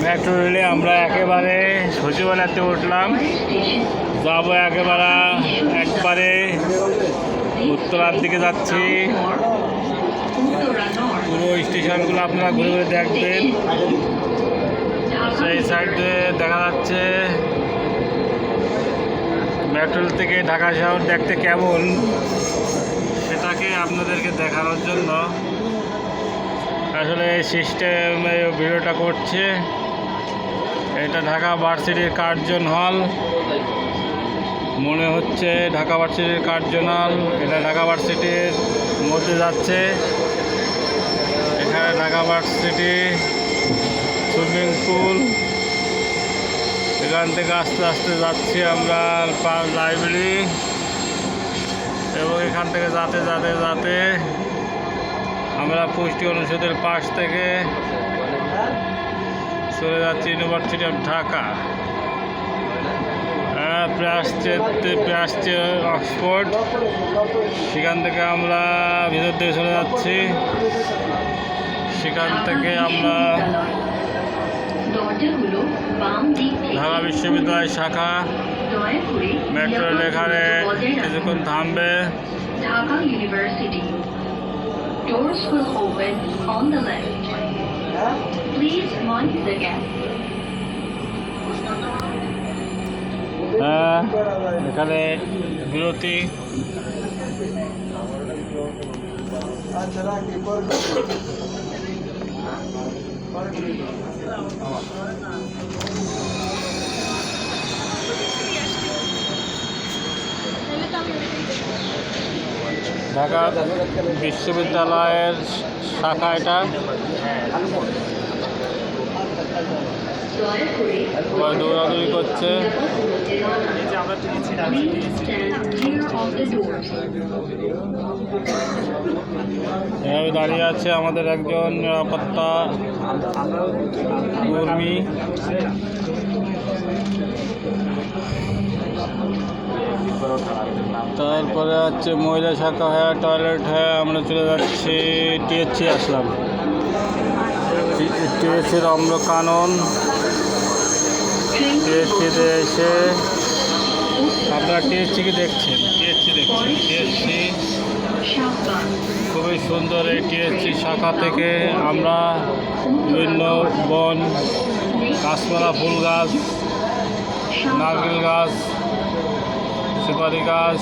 Metro রেলে আমরা একেবারে সচিবালয়তে উঠলাম, যাবো একবারে উত্তরার দিকে যাচ্ছি। পুরো স্টেশনগুলো আপনারা ঘুরে ঘুরে দেখবেন। সেই সাইডে দেখা যাচ্ছে মেট্রো রেল থেকে ঢাকা শহর দেখতে কেমন, সেটাকে আপনাদেরকে দেখানোর জন্য আসলে সিস্টেমে ভিডিওটা করছে। এটা ঢাকা ভার্সিটির কার্জন হল, মনে হচ্ছে ঢাকা ভার্সিটির কার্জন হল। এটা ঢাকা ভার্সিটির মধ্যে যাচ্ছে। এখানে ঢাকা ভার্সিটি সুইমিং পুল। এখান থেকে আস্তে আস্তে যাচ্ছি আমরা লাইব্রেরি, এবং এখান থেকে যাতে আমরা পুষ্টি অনুষদের পাশ থেকে চলে যাচ্ছি ইউনিভার্সিটি অফ ঢাকা। আসছে অক্সফোর্ড। সেখান থেকে আমরা ভিতর দিকে চলে যাচ্ছি। সেখান থেকে আমরা ঢাকা বিশ্ববিদ্যালয় শাখা মেট্রো রেল এখানে কিছুক্ষণ থামবে। Dhaka University. Doors will open on the left. Please mind the gap. এখানে বিরতি। ঢাকা বিশ্ববিদ্যালয়ের শাখা এটা। দৌড়াদৌড়ি করছে। এভাবে দাঁড়িয়ে আছে আমাদের একজন নিরাপত্তা কর্মী। তারপরে হচ্ছে মহিলা শাখা হয়ে টয়লেট হয়ে আমরা চলে যাচ্ছি টিএসসি। আসলাম টিএসসির অম্লকানন। টিএসসিতে এসে আপনারা টিএসসিকে দেখছেন। টিএসসি খুবই সুন্দর। এই টিএসসি শাখা থেকে আমরা বিভিন্ন বন, গাছপালা, ফুল গাছ, নারকেল গাছ, সুপারি গাছ,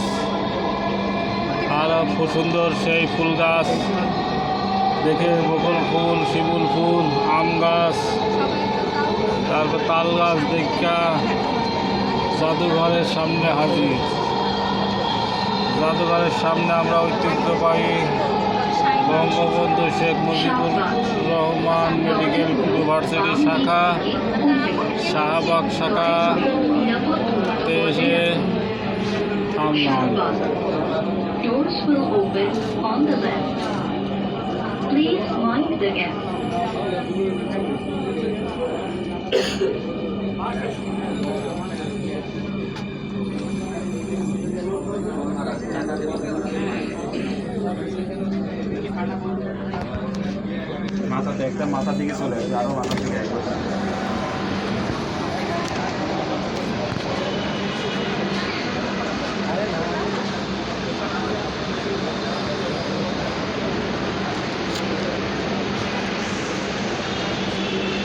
আরও খুব সুন্দর সেই ফুল গাছ দেখে, বকুল ফুল, শিমুল ফুল, আম গাছ, তারপর তাল গাছ দেখা জাদুঘরের সামনে হাজির। জাদুঘরের সামনে আমরা ঐতিহ্যবাহী বঙ্গবন্ধু শেখ মুজিবুর রহমান মেডিকেল ইউনিভার্সিটি শাখা, শাহবাগ শাখাতে এসে থামলাম। Doors will open on the left. Please mind the gap. মাথা দিকে চলে যাবে, আরো মাথা দিকে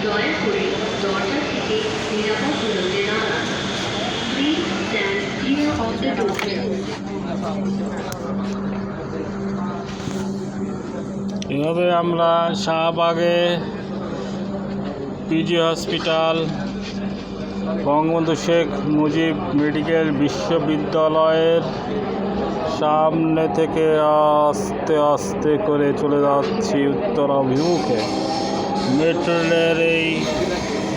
দয়া করে দরজা থেকে নিরাপদ দূরত্বে দাঁড়ান। Please stand clear of the door. এভাবে আমরা শাহবাগে PG hospital, Bangabandhu Sheikh Mujib medical বিশ্ববিদ্যালয়ের সামনে থেকে আস্তে আস্তে করে চলে যাচ্ছি উত্তর অভিমুখে। মেট্রো রেলের এই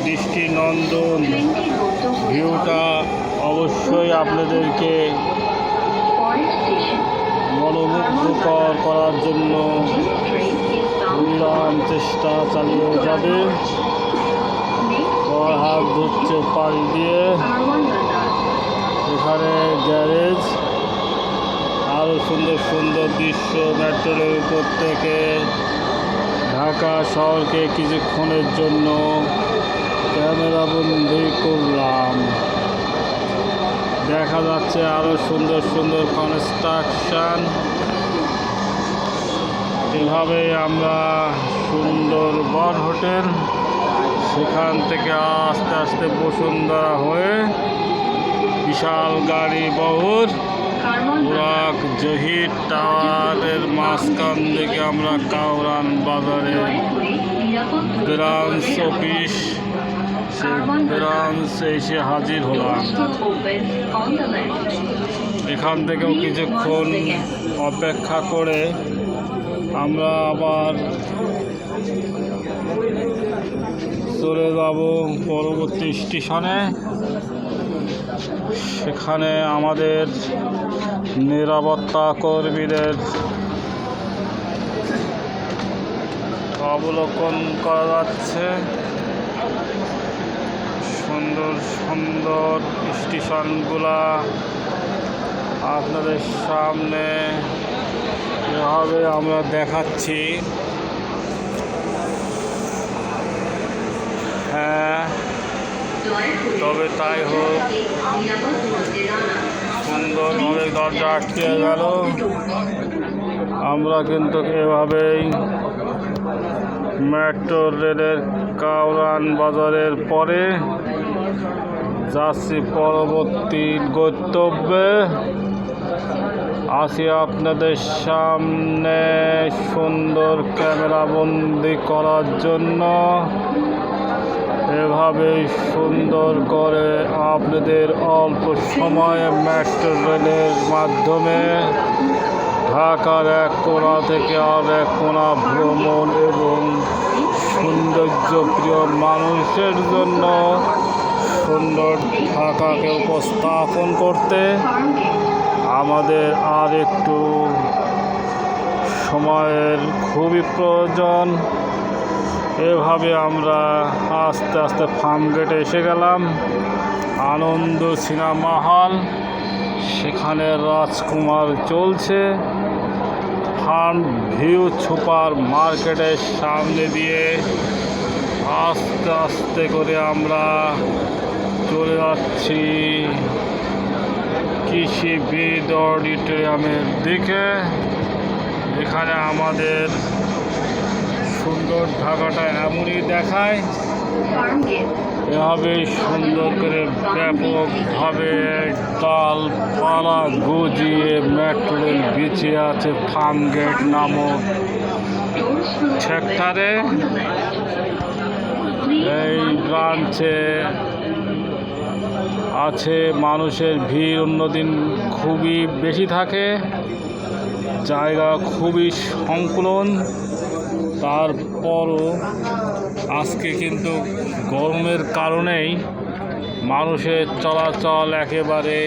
দৃষ্টিনন্দন ভিউটা অবশ্যই আপনাদেরকে মনোমুগ্ধকর করার জন্য চেষ্টা চালিয়ে যাবে। হাত ধুচ্ছে পানি দিয়ে। এখানে গ্যারেজ, আরও সুন্দর সুন্দর দৃশ্য মেট্রো রেলের উপর থেকে ঢাকা শহরকে কিছুক্ষণের জন্য ক্যামেরাবন্দি করলাম। দেখা যাচ্ছে আরো সুন্দর সুন্দর কনস্ট্রাকশন। এভাবে আমরা সুন্দরবন হোটেল, সেখান থেকে আস্তে আস্তে বসুন্ধরা হয়ে বিশাল গাড়ি বহর বুরাক জহির টাওয়ারের মাঝখান থেকে আমরা কাউরান বাজারে ব্রাঞ্চ অফিস, ব্রাঞ্চ এসে হাজির হলাম। এখান থেকেও কিছুক্ষণ অপেক্ষা করে আমরা আবার চলে যাব পরবর্তী স্টেশনে। সেখানে আমাদের নিরাপত্তা কর্মীদের অবলোকন করা যাচ্ছে। সুন্দর সুন্দর স্টেশনগুলা আপনাদের সামনে এভাবে আমরা দেখাচ্ছি। হ্যাঁ, তবে তাই হোক, সুন্দরভাবে দরজা আটকে গেল। আমরা কিন্তু এভাবেই মেট্রো রেলের কাউরান বাজারের পরে যাচ্ছি পরবর্তী গন্তব্যে। আসি আপনাদের সামনে সুন্দর ক্যামেরাবন্দি করার জন্য। এভাবেই সুন্দর করে আপনাদের অল্প সময়ে মেট্রো রেলের মাধ্যমে ঢাকার এক কোণা থেকে আর এক কোণা ভ্রমণ এবং সৌন্দর্যপ্রিয় মানুষের জন্য সুন্দর ঢাকাকে উপস্থাপন করতে আমাদের আর একটু সময়ের খুবই প্রয়োজন। এভাবে আমরা আস্তে আস্তে ফার্ম গেটে এসে গেলাম। আনন্দ সিনেমা হল, সেখানে রাজকুমার চলছে। ফার্ম ভিউ সুপার মার্কেটের সামনে দিয়ে আস্তে আস্তে করে আমরা চলে যাচ্ছি কৃষিবিদ অডিটোরিয়ামের দিকে। এখানে আমাদের সুন্দর ঢাকাটা এমনই দেখায়। এভাবে সুন্দর করে ব্যাপকভাবে ডালপালা গজিয়ে মেট্রো রেল বিছিয়ে আছে ফার্ম গেট নামক সেক্টরে। এই ব্রাঞ্চে আছে মানুষের ভিড় অন্যদিন খুবই বেশি থাকে, জায়গা খুবই সংকুলন। তারপরও আজকে কিন্তু গরমের কারণেই মানুষের চলাচল একেবারে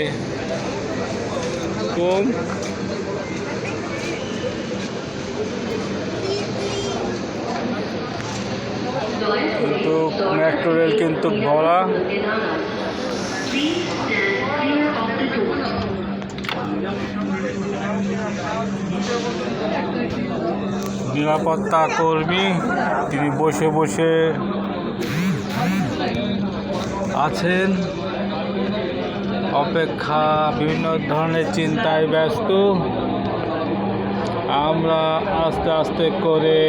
কম। কিন্তু মেট্রো রেল কিন্তু ভরা। নিরাপত্তা কর্মী তিনি বসে বসে আছেন, অপেক্ষা, বিভিন্ন ধরনের চিন্তায় ব্যস্ত। আমরা আস্তে আস্তে করে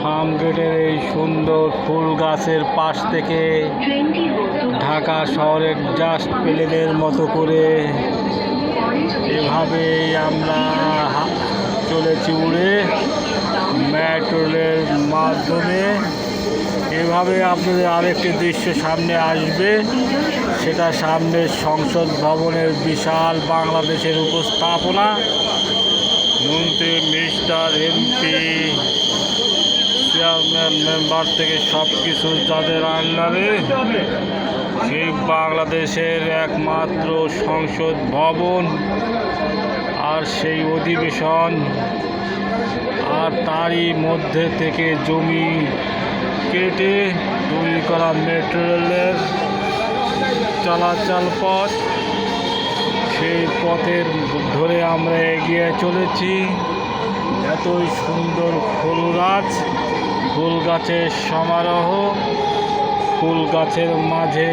ফার্ম গেটের এই সুন্দর ফুল গাছের পাশ থেকে ঢাকা শহরের জাস্ট প্লেনের মতো করে এভাবেই আমরা চলেছি উড়ে মেট্রো রেলের মাধ্যমে। এভাবে আপনাদের আরেকটি দৃশ্য সামনে আসবে, সেটা সামনে সংসদ ভবনের বিশাল বাংলাদেশের উপস্থাপনা। মন্ত্রী, মিনিস্টার, এমপি, চেয়ারম্যান, মেম্বার থেকে সব কিছু যাদের আন্ডারে, সেই বাংলাদেশের একমাত্র সংসদ ভবন আর সেই অধিবেশন, আর তারই মধ্যে থেকে জমি কেটে তৈরি করা মেট্রো রেলের চলাচল পথ। সেই পথের ধরে আমরা এগিয়ে চলেছি। এতই সুন্দর ফুল গাছ, ফুল গাছের সমারোহ, ফুল গাছের মাঝে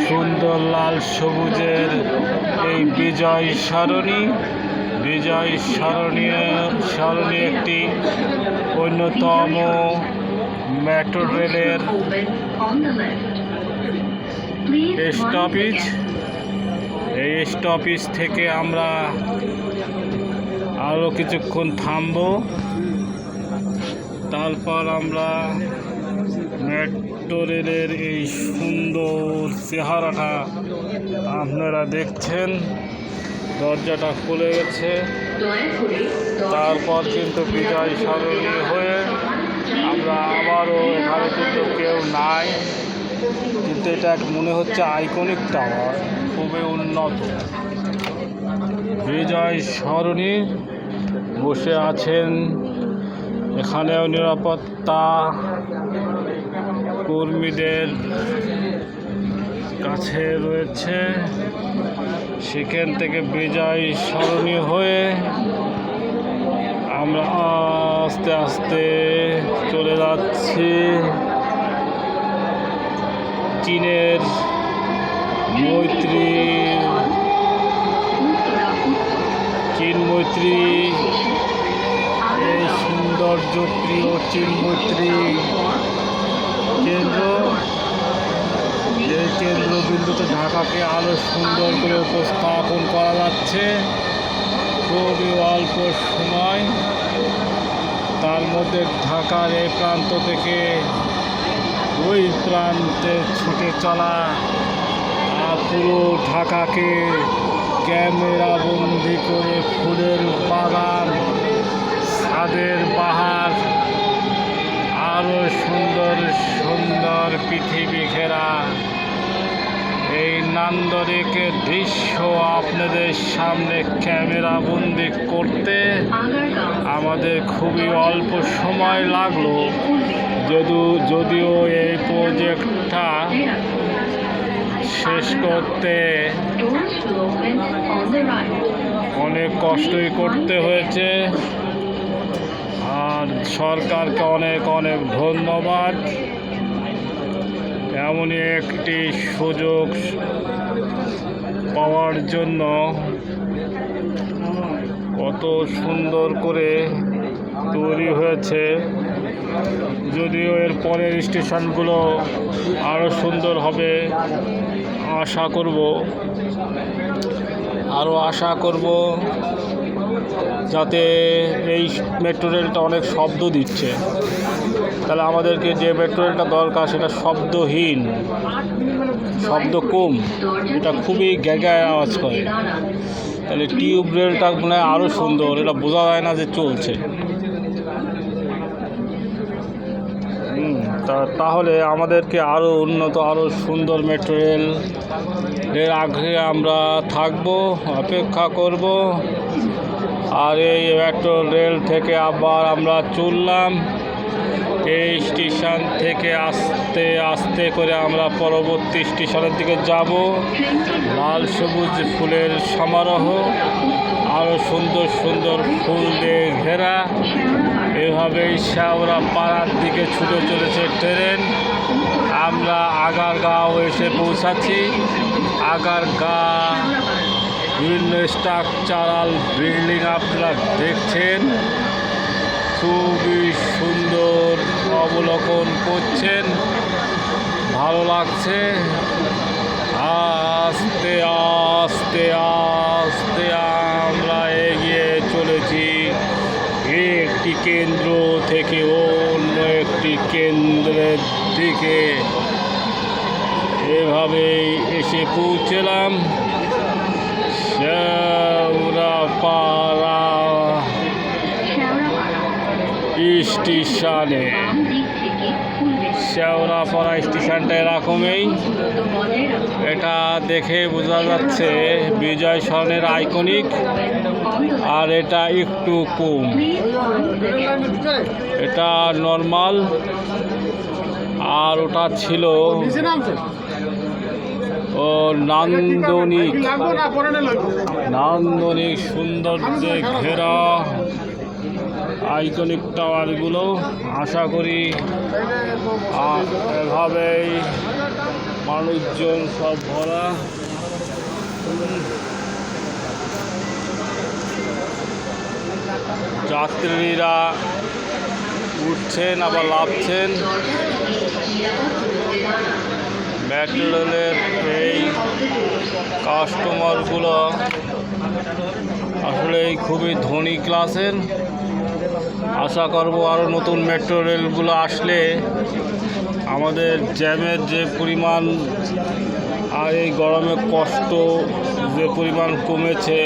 সুন্দর লাল সবুজের এই বিজয় সরণি। বিজয় সরণি একটি অন্যতম মেট্রো রেলের Open on the left. Please once stoppage. again, এই স্টপেজ থেকে আমরা আরও কিছুক্ষণ থামবো, তারপর আমরা মেট্রো রেলের এই সুন্দর চেহারাটা আপনারা দেখছেন। দরজাটা খুলে গেছে, দয়া করে তারপর কিন্তু বিজয় সরণি হয়ে আমরা আবারও, এখানে কিন্তু কেউ নাই, কিন্তু এটা মনে হচ্ছে আইকনিক টাওয়ার, খুবই উন্নত। বিজয় সরণি বসে আছেন, এখানেও নিরাপত্তা কর্মীদের কাছে রয়েছে। সেখান থেকে বিজয় সরণি হয়ে আমরা আস্তে আস্তে চলে যাচ্ছি চীনের মৈত্রী, চীন মৈত্রী, এই সৌন্দর্য প্রিয় চীন মৈত্রী কেন্দ্র। এই কেন্দ্রবিন্দুতে ঢাকাকে আরও সুন্দর করে উপস্থাপন করা যাচ্ছে। খুবই অল্প সময়, তার মধ্যে ঢাকার এই প্রান্ত থেকে ওই প্রান্তে ছুটে চলা আর পুরো ঢাকাকে ক্যামেরাবন্দি করে ফুলের বাগান, ছাদের বাহার, আরও সুন্দর সুন্দর পৃথিবী ঘেরা এই নান্দনিক দৃশ্য আপনাদের সামনে ক্যামেরাবন্দি করতে আমাদের খুবই অল্প সময় লাগলো। যদিও এই প্রজেক্টটা শেষ করতে doors will open on the right. অনেক কষ্টই করতে হয়েছে, আর সরকারকে অনেক অনেক ধন্যবাদ। এমনই একটি সুযোগ পাওয়ার জন্য কত সুন্দর করে তৈরি হয়েছে। যদিও এর পরের স্টেশনগুলো আরও সুন্দর হবে আশা করব, যাতে এই মেট্রো রেলটা অনেক শব্দ দিচ্ছে, তাহলে আমাদেরকে যে মেট্রো রেলটা দরকার সেটা শব্দহীন, শব্দ কম, এটা খুবই গ্যাগায় আওয়াজ করে। তাহলে টিউব রেলটা মনে হয় আরও সুন্দর, এটা বোঝা যায় না যে চলছে। তাহলে আমাদেরকে আরও উন্নত, আরও সুন্দর মেট্রো রেল এর আগে আমরা থাকবো, অপেক্ষা করব। আর এই মেট্রো রেল থেকে আবার আমরা চললাম, এই স্টেশন থেকে আস্তে আস্তে করে আমরা পরবর্তী স্টেশনের দিকে যাব। লাল সবুজ ফুলের সমারোহ, আরও সুন্দর সুন্দর ফুল দিয়ে ঘেরা, এভাবেই শেওড়া পাড়ার দিকে ছুটে চলেছে ট্রেন। আমরা আগারগাঁও এসে পৌঁছাচ্ছি। আগারগাঁ বিভিন্ন স্ট্রাকচারাল বিল্ডিং আপনারা দেখছেন, খুবই সুন্দর অবলোকন করছেন, ভালো লাগছে। আস্তে আস্তে আস্তে আমরা এগিয়ে চলেছি একটি কেন্দ্র থেকে অন্য একটি কেন্দ্রের দিকে। এভাবেই এসে পৌঁছলাম শেওড়াপাড়া স্টেশনে। শেওড়াপাড়া স্টেশনটা এরকমই, এটা দেখে বোঝা যাচ্ছে বিজয় সরণির আইকনিক, আর এটা একটু কম, এটা নর্মাল, আর ওটা ছিল ও নান্দনিক সৌন্দর্যে ঘেরা। আইকনিক টাওয়ারগুলো। আশা করি এভাবেই মানুষজন সব ভরা। যাত্রীরা উঠছেন আবার নামছেন। মেট্রো রেলের এই কাস্টমারগুলো আসলে খুবই ধনী ক্লাসের। আশা করব আরও নতুন মেট্রো রেলগুলো আসলে আমাদের জ্যামের যে পরিমাণ আর এই গরমে কষ্ট যে পরিমাণ কমেছে,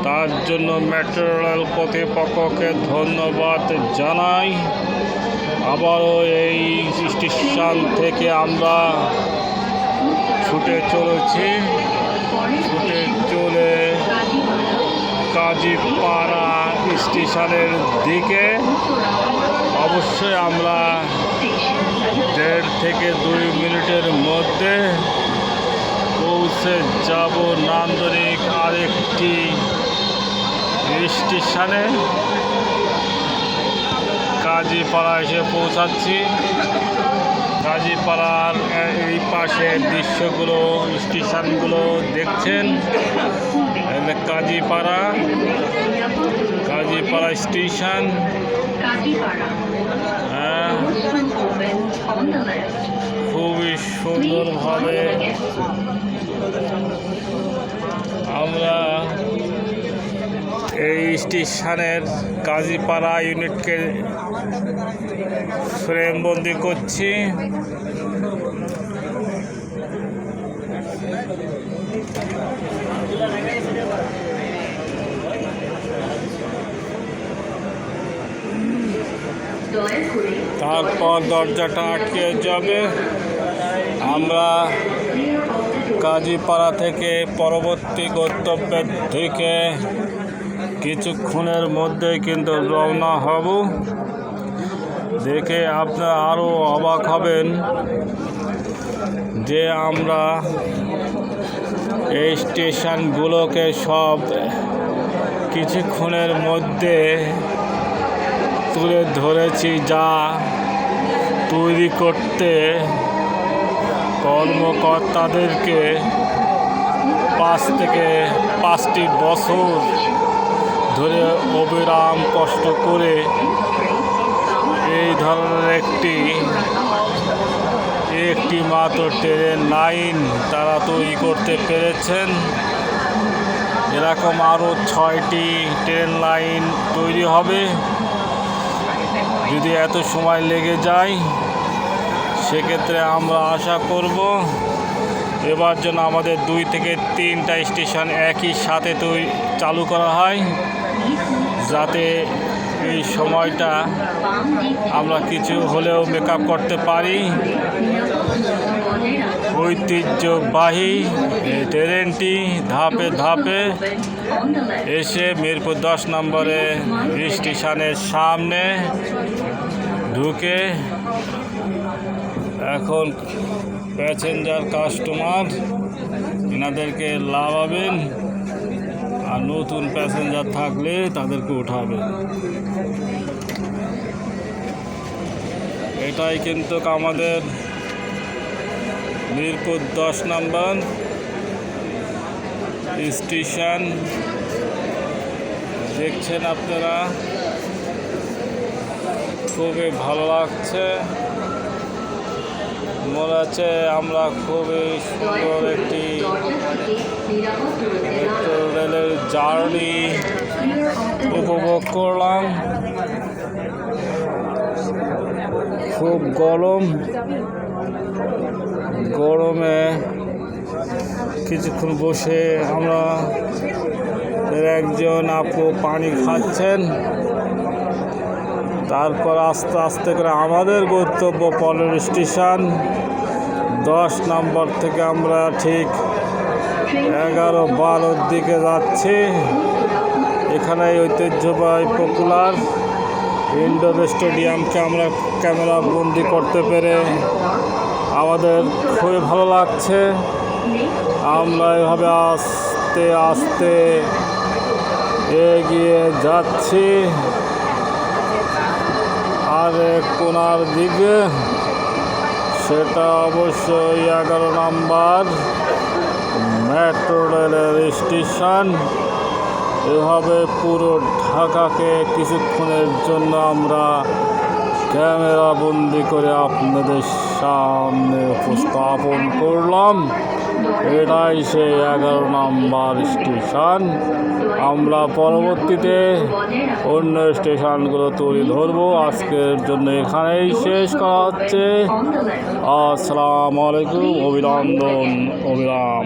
তার জন্য মেট্রো রেল কর্তৃপক্ষকে ধন্যবাদ জানাই। আবারও এই স্টেশন থেকে আমরা ছুটে চলেছি, ছুটে চলে কাজীপাড়া স্টেশনের দিকে। অবশ্যই আমরা 1.5 থেকে 2 মিনিটের মধ্যে পৌঁছে যাব নান্দনিক আরেকটি স্টেশনে। কাজীপাড়া এসে পৌঁছাচ্ছি। কাজীপাড়ার এই পাশের দৃশ্যগুলো, স্টেশনগুলো দেখছেন। কাজীপাড়া স্টেশন। খুবই সুন্দরভাবে আমরা এই স্টেশনের কাজীপাড়া ইউনিটকে ফ্রেমবন্দি করছি। তারপর দরজাটা আটকে যাবে। আমরা কাজীপাড়া থেকে পরবর্তী গন্তব্যের দিকে কিছুক্ষণের মধ্যে কিন্তু রওনা হব। দেখে আপনারা আরও অবাক হবেন যে আমরা এই স্টেশনগুলোকে সব কিছুক্ষণের মধ্যে তুলে ধরেছি, যা তৈরি করতে কর্মকর্তাদেরকে 5 থেকে 5টি বছর ধরে অবিরাম কষ্ট করে এই ধরনের একটি মাত্র ট্রেন লাইন তারা তৈরি করতে পেরেছেন। এরকম আরও 6টি ট্রেন লাইন তৈরি হবে। যদি এত সময় লেগে যায়, সেক্ষেত্রে আমরা আশা করব এবার যেন আমাদের 2 থেকে 3টা স্টেশন একই সাথে চালু করা হয়, যাতে এই সময়টা আমরা কিছু হলেও মেকআপ করতে পারি। ঐতিহ্যবাহী এই ট্রেনটি ধাপে ধাপে এসে মিরপুর 10 নম্বরে স্টেশনের সামনে ঢুকে এখন প্যাসেঞ্জার কাস্টমার এনাদেরকে নামাবেন আর নতুন প্যাসেঞ্জার থাকলে তাদেরকে উঠাবেন। এটাই কিন্তু আমাদের মিরপুর 10 নম্বর স্টেশন। দেখছেন আপনারা, খুবই ভালো লাগছে। মনে হচ্ছে আমরা খুবই সুন্দর একটি মেট্রো রেলের জার্নি উপভোগ করলাম। খুব গরমে কিছুক্ষণ বসে আমরা একজন আপু পানি খাচ্ছেন। তারপর আস্তে আস্তে করে আমাদের গন্তব্য পরের স্টেশন 10 নম্বর থেকে আমরা ঠিক 11-12 দিকে যাচ্ছি। এখানে ঐতিহ্যবাহী পপুলার ইনডোর স্টেডিয়ামকে আমরা ক্যামেরা বন্দি করতে পেরে আমাদের খুবই ভালো লাগছে। আমরা এভাবে আস্তে আস্তে এগিয়ে যাচ্ছি। আরেক কোনার দিকে, সেটা অবশ্যই 11 নম্বর মেট্রো রেলের স্টেশন। এভাবে পুরো ঢাকাকে কিছুক্ষণের জন্য আমরা ক্যামেরা বন্দি করে আপনাদের সামনে উপস্থাপন করলাম। এটাই সেই 11 নম্বর স্টেশন। আমরা পরবর্তীতে অন্য স্টেশনগুলো তুলে ধরবো। আজকের জন্য এখানেই শেষ করা হচ্ছে। On the left. আসসালামু আলাইকুম। অভিনন্দন, অবিরাম।